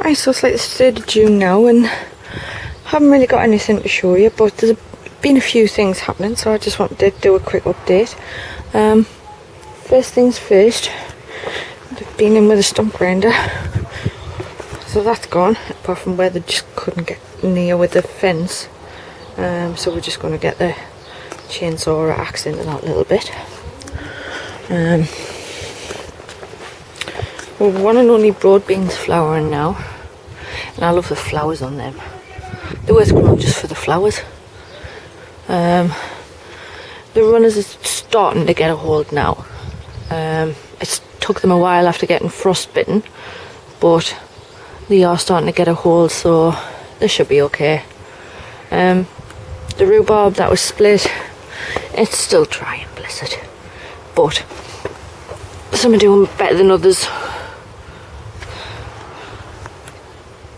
Right, so it's like the 3rd of June now, and I haven't really got anything to show you, but there's been a few things happening, so I just wanted to do a quick update. First things first, I've been in with a stump grinder, so that's gone, apart from where they just couldn't get near with the fence. So we're just going to get the chainsaw or axe into that a little bit. Well, one and only broad beans flowering now, and I love the flowers on them. They're worth growing just for the flowers. The runners are starting to get a hold now. It took them a while after getting frostbitten, but they are starting to get a hold, so they should be okay. The rhubarb that was split, it's still dry and blessed, but some are doing better than others.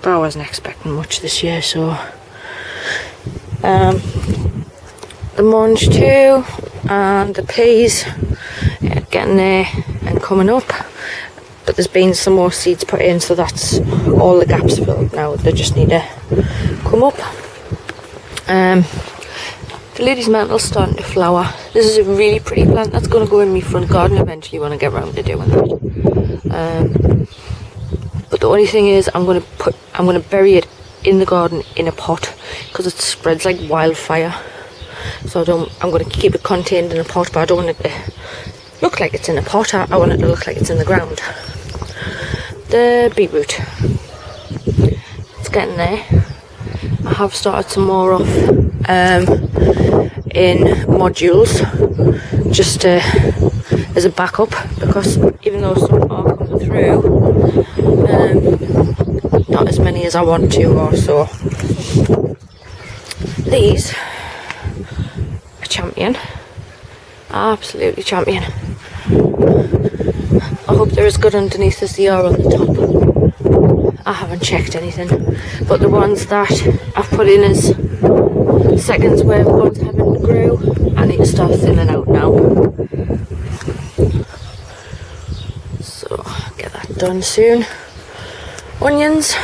But I wasn't expecting much this year, so the munch too, and the peas getting there and coming up, but there's been some more seeds put in, so that's all the gaps filled now. They just need to come up. The lady's mantle's starting to flower. This is a really pretty plant that's going to go in my front garden eventually when I get around to doing that. But the only thing is, I'm going to bury it in the garden in a pot, because it spreads like wildfire. So I'm going to keep it contained in a pot, but I don't want it to look like it's in a pot. I want it to look like it's in the ground. The beetroot, it's getting there. I have started some more off in modules, just as a backup, because even though some are coming through, not as many as I want to, or so. These are champion, absolutely champion. I hope they're as good underneath as they are on the top. I haven't checked anything, but the ones that I've put in as seconds where the ones haven't grew, I need to start thinning out now. So get that done soon. Onions,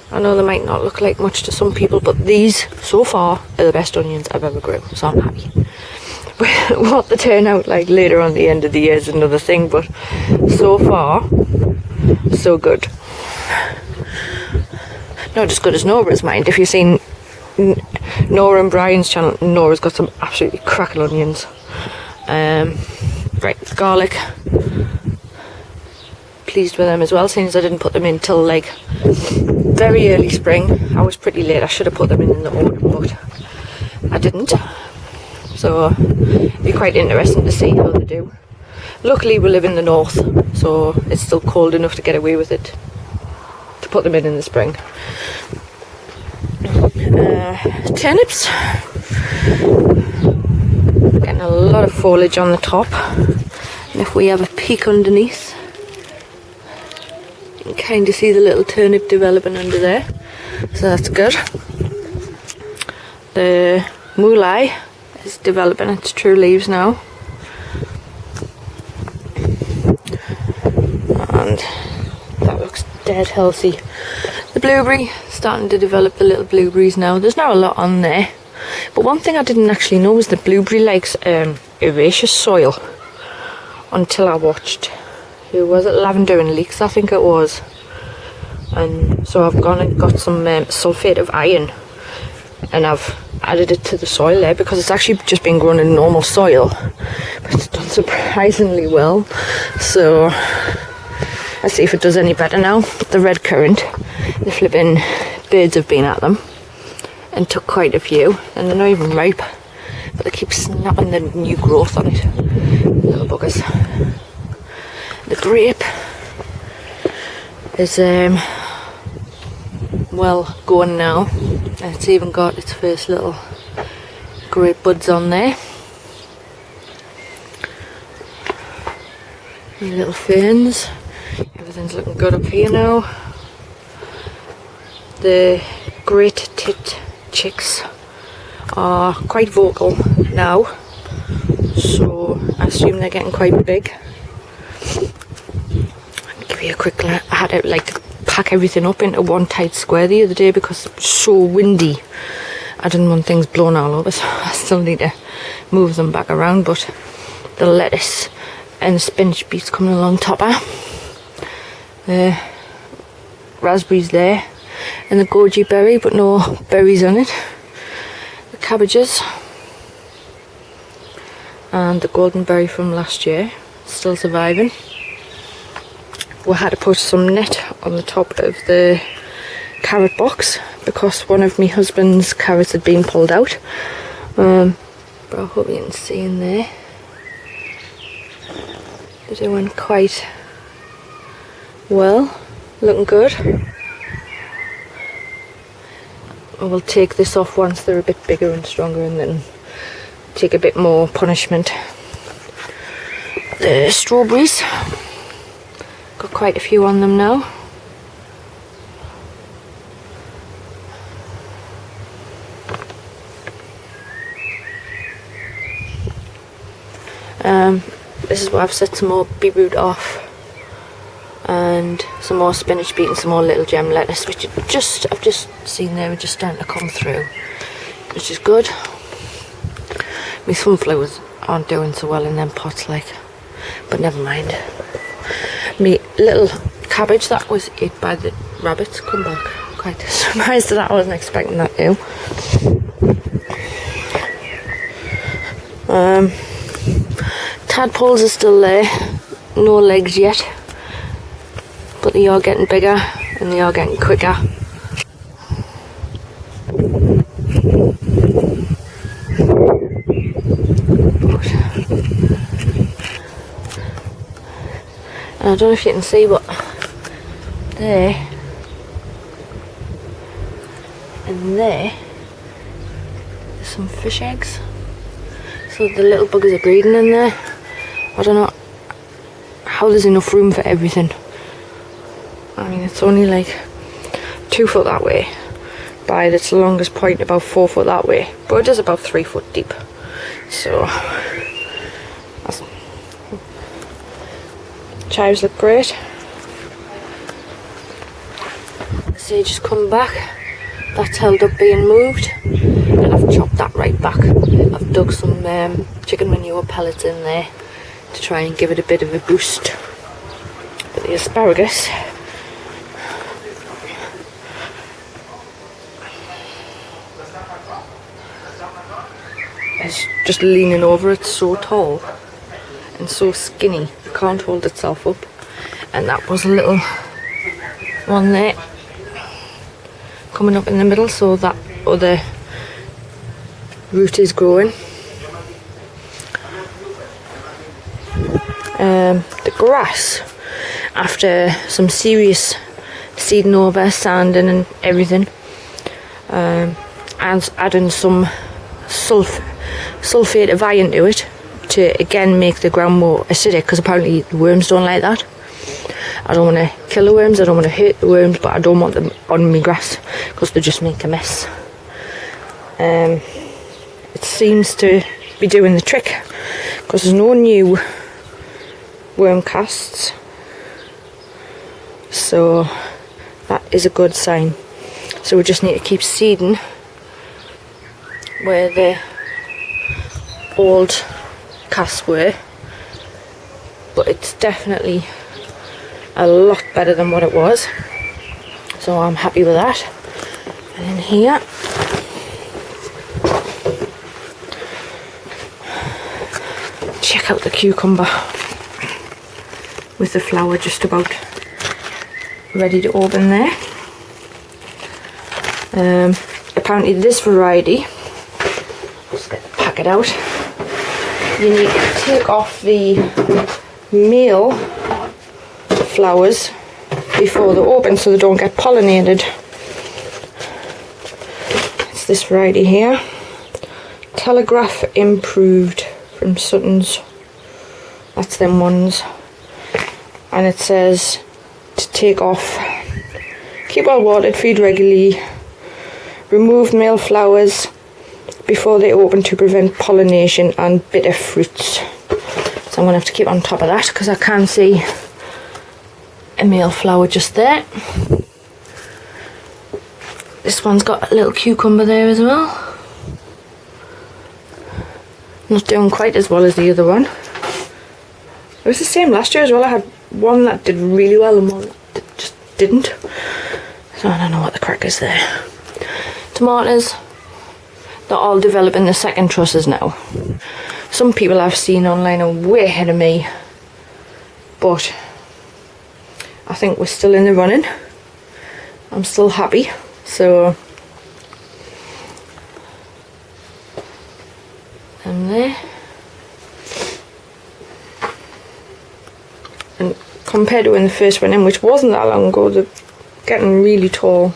I know they might not look like much to some people, but these so far are the best onions I've ever grew, so I'm happy. What they turn out like later on the end of the year is another thing, but so far so good. Not as good as Nora's, mind. If you've seen Nora and Brian's channel, Nora's got some absolutely cracking onions. Right, garlic, pleased with them as well, since I didn't put them in till like very early spring. I was pretty late. I should have put them in the autumn, but I didn't. So it'd be quite interesting to see how they do. Luckily we live in the north, so it's still cold enough to get away with it, to put them in the spring. Turnips, getting a lot of foliage on the top, and if we have a peek underneath, you can kind of see the little turnip developing under there, so that's good. The mulai is developing its true leaves now, and that looks dead healthy. The blueberry, starting to develop the little blueberries now. There's not a lot on there, but one thing I didn't actually know is the blueberry likes herbaceous soil, until I watched, who was it, Lavender and Leeks I think it was, and so I've gone and got some sulphate of iron, and I've added it to the soil there, because it's actually just been grown in normal soil, but it's done surprisingly well. So let's see if it does any better now. The red currant, the flipping birds have been at them and took quite a few, and they're not even ripe, but they keep snapping the new growth on it, little buggers. The grape is well going now. It's even got its first little grape buds on there. The little ferns, everything's looking good up here now. The great tit chicks are quite vocal now, so I assume they're getting quite big. I'll give you a quick glance. I had to like pack everything up into one tight square the other day because it was so windy. I didn't want things blown all over, so I still need to move them back around. But the lettuce and the spinach beets coming along topper. The raspberries there, and the goji berry, but no berries on it. The cabbages, and the golden berry from last year, still surviving. We had to put some net on the top of the carrot box because one of my husband's carrots had been pulled out. But I hope you can see in there. They're doing quite well, looking good. I will take this off once they're a bit bigger and stronger, and then take a bit more punishment. The strawberries, got quite a few on them now. This is where I've set some more beetroot off, and some more spinach beet and some more little gem lettuce, which I've just seen there, are just starting to come through, which is good. My sunflowers aren't doing so well in them pots, like, but never mind. Me little cabbage that was ate by the rabbits come back. Quite surprised at that. I wasn't expecting that to. Tadpoles are still there, no legs yet, but they are getting bigger and they are getting quicker. And I don't know if you can see, but there and there's some fish eggs. So the little buggers are breeding in there. I don't know how there's enough room for everything. I mean, it's only like 2 foot that way by its longest point about 4 foot that way, but it is about 3 foot deep. So chives look great. The sage has come back. That's held up being moved, and I've chopped that right back. I've dug some chicken manure pellets in there to try and give it a bit of a boost. But the asparagus is just leaning over. It's so tall and so skinny, it can't hold itself up. And that was a little one there coming up in the middle, so that other root is growing. The grass, after some serious seeding over, sanding and everything, and adding some sulfate of iron to it to again make the ground more acidic, because apparently the worms don't like that. I don't want to kill the worms, I don't want to hurt the worms, but I don't want them on my grass because they just make a mess. It seems to be doing the trick because there's no new worm casts, so that is a good sign. So we just need to keep seeding where the old casts were, but it's definitely a lot better than what it was, so I'm happy with that. And in here, check out the cucumber with the flower just about ready to open there. Apparently this variety, just get the packet out, you need to take off the male flowers before they open so they don't get pollinated. It's this variety here, Telegraph Improved from Sutton's. That's them ones. And it says to take off, keep well watered, feed regularly, remove male flowers before they open to prevent pollination and bitter fruits. So I'm going to have to keep on top of that because I can see a male flower just there. This one's got a little cucumber there as well. Not doing quite as well as the other one. It was the same last year as well. I had one that did really well and one that just didn't. So I don't know what the crack is there. Tomatoes, they're all developing the second trusses now. Some people I've seen online are way ahead of me, but I think we're still in the running. I'm still happy, so I'm there. And compared to when the first went in, which wasn't that long ago, they're getting really tall.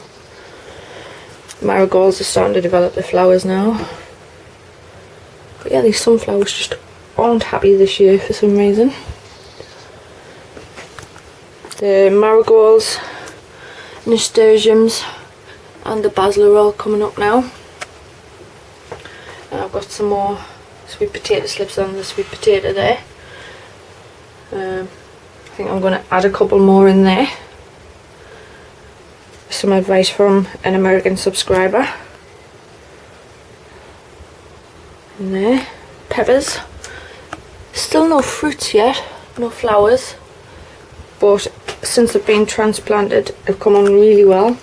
Marigolds are starting to develop the flowers now. But yeah, these sunflowers just aren't happy this year for some reason. The marigolds, nasturtiums and the basil are all coming up now. And I've got some more sweet potato slips on the sweet potato there. I think I'm going to add a couple more in there. Some advice from an American subscriber. And there, peppers. Still no fruits yet, no flowers, but since they've been transplanted, they've come on really well.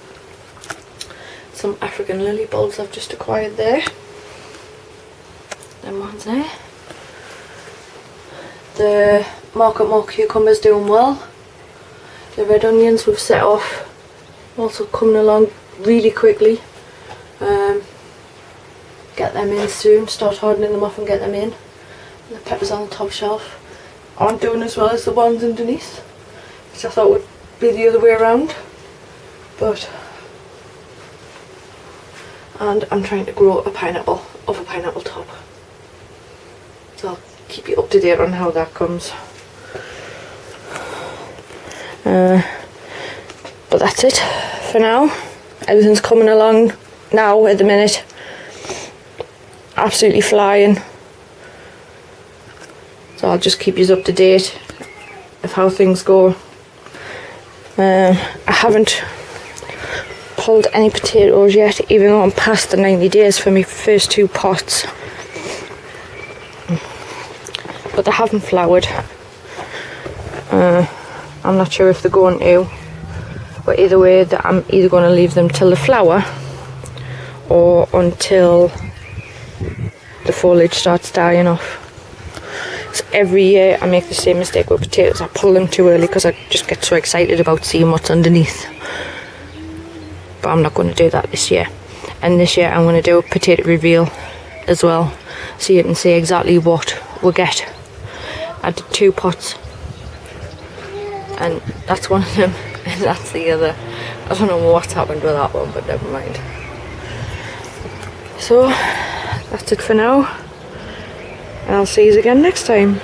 Some African lily bulbs I've just acquired there. Them ones there. The market more cucumbers doing well. The red onions we've set off also coming along really quickly. Get them in soon, start hardening them off and get them in. And the peppers on the top shelf aren't doing as well as the ones underneath, which I thought would be the other way around. But and I'm trying to grow a pineapple off a pineapple top, so I'll keep you up to date on how that comes. But that's it for now. Everything's coming along now at the minute. Absolutely flying. So I'll just keep you up to date of how things go. I haven't pulled any potatoes yet, even though I'm past the 90 days for my first 2 pots. But they haven't flowered. I'm not sure if they're going to. But either way, I'm either going to leave them till the flower or until the foliage starts dying off. So every year I make the same mistake with potatoes. I pull them too early because I just get so excited about seeing what's underneath. But I'm not going to do that this year. And this year I'm going to do a potato reveal as well, so you can see exactly what we'll get. I did 2 pots, and that's one of them, and that's the other. I don't know what's happened with that one, but never mind. So that's it for now, and I'll see you again next time.